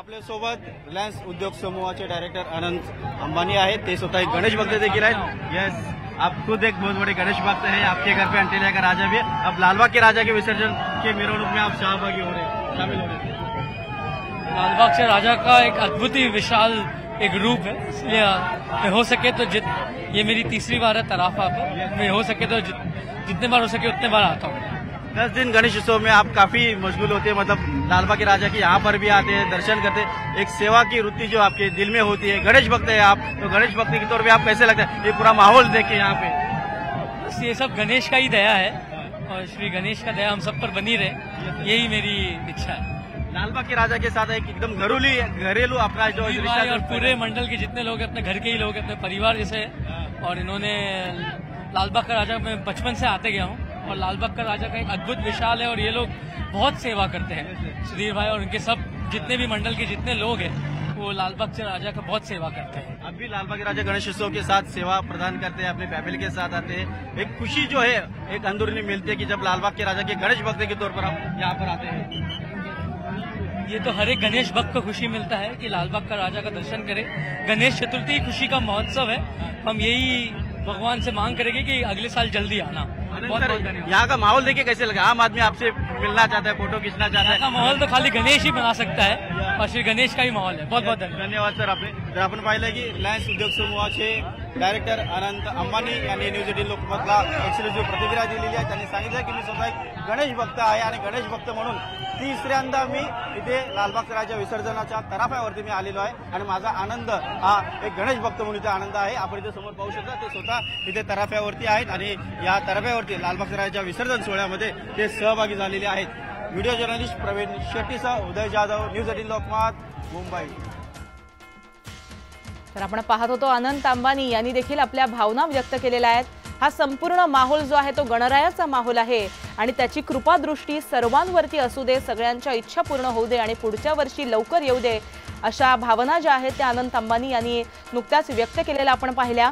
आपल्या सोबत रिलायन्स उद्योग समूहाचे डायरेक्टर अनंत अंबानी आहेत। ते स्वतः एक गणेश भक्त देखील आहेत। यस, आप खुद एक बहुत बड़े गणेश भक्त हैं। आपके घर पे अंटेलिया का राजा भी है। अब लालबाग के राजा के विसर्जन के मेरवणूक में आप शामिल हो रहे हैं। लालबाग से राजा का एक अद्भुत ही विशाल एक रूप है, इसलिए मैं हो सके तो ये मेरी तीसरी बार है तराफा पे। मैं हो सके तो जितने बार हो सके उतने बार आता हूँ। 10 दिन गणेश उत्सव में आप काफी मशगूल होते हैं, मतलब लालबाग के राजा की यहाँ पर भी आते हैं, दर्शन करते हैं। एक सेवा की वृत्ति जो आपके दिल में होती है, गणेश भक्त है आप, तो गणेश भक्ति के तौर पे आप कैसे लगता है ये पूरा माहौल देख के यहाँ पे? बस ये सब गणेश का ही दया है और श्री गणेश का दया हम सब पर बनी रहे, यही मेरी इच्छा है। लालबाग के राजा के साथ एक एकदम घरेलू अपना जो भाई और पूरे मंडल के जितने लोग अपने घर के ही लोग, अपने परिवार जैसे, और इन्होंने लालबाग का राजा मैं बचपन से आते गया हूँ और लालबाग का राजा का एक अद्भुत विशाल है और ये लोग बहुत सेवा करते हैं। सुधीर भाई और उनके सब जितने भी मंडल के जितने लोग हैं वो लालबाग के राजा का बहुत सेवा करते हैं। अब भी लालबाग के राजा गणेश उत्सव के साथ सेवा प्रदान करते हैं, अपने फैमिली के साथ आते हैं। एक खुशी जो है एक अंदरूनी मिलती है कि जब लालबाग के राजा के गणेश भक्त के तौर पर आप यहाँ पर आते हैं। ये तो हर एक गणेश भक्त को खुशी मिलता है कि लालबाग का राजा का दर्शन करे। गणेश चतुर्थी खुशी का महोत्सव है। हम यही भगवान से मांग करेंगे कि अगले साल जल्दी आना। बहुत यहाँ का माहौल देखिए कैसे लगा? आम आदमी आपसे मिलना चाहता है, फोटो खींचना चाहता है। माहौल तो खाली गणेश ही बना सकता है और श्री गणेश का ही माहौल है। बहुत बहुत धन्यवाद सर। आपण पाहिलं की रिलायन्स उद्योग समूहाचे डायरेक्टर अनंत अंबानी यांनी न्यूज 18 लोकमतला एक्सक्लुझिव्ह प्रतिक्रिया दिलेली आहे। त्यांनी सांगितलं की मी स्वतः एक गणेश भक्त आहे आणि गणेश भक्त म्हणून तिसऱ्यांदा मी इथे लालबागच्या राजा विसर्जनाच्या तराफ्यावरती मी आलेलो आहे आणि माझा आनंद हा एक गणेश भक्त म्हणून इथे आनंद आहे। आपण इथे समोर पाहू शकता ते स्वतः इथे तराफ्यावरती आहेत आणि या तराफ्यावरती लालबागच्या राजा विसर्जन सोहळ्यामध्ये ते सहभागी झालेले आहेत। व्हिडिओ जर्नलिस्ट प्रवीण शेट्टीसह उदय जाधव, न्यूज 18 लोकमत, मुंबई। तर आपण पाहत होतो अनंत अंबानी यांनी देखील आपल्या भावना व्यक्त केलेल्या आहेत। हा संपूर्ण माहोल जो आहे तो गणरायाचा माहोल आहे आणि त्याची कृपा दृष्टी सर्वांवरती असू दे, सगळ्यांच्या इच्छा पूर्ण होऊ दे आणि पुढच्या वर्षी लवकर येऊ दे, अशा भावना ज्या आहेत त्या अनंत अंबानी यांनी नुकत्याच व्यक्त केलेल्या आपण पाहिल्या।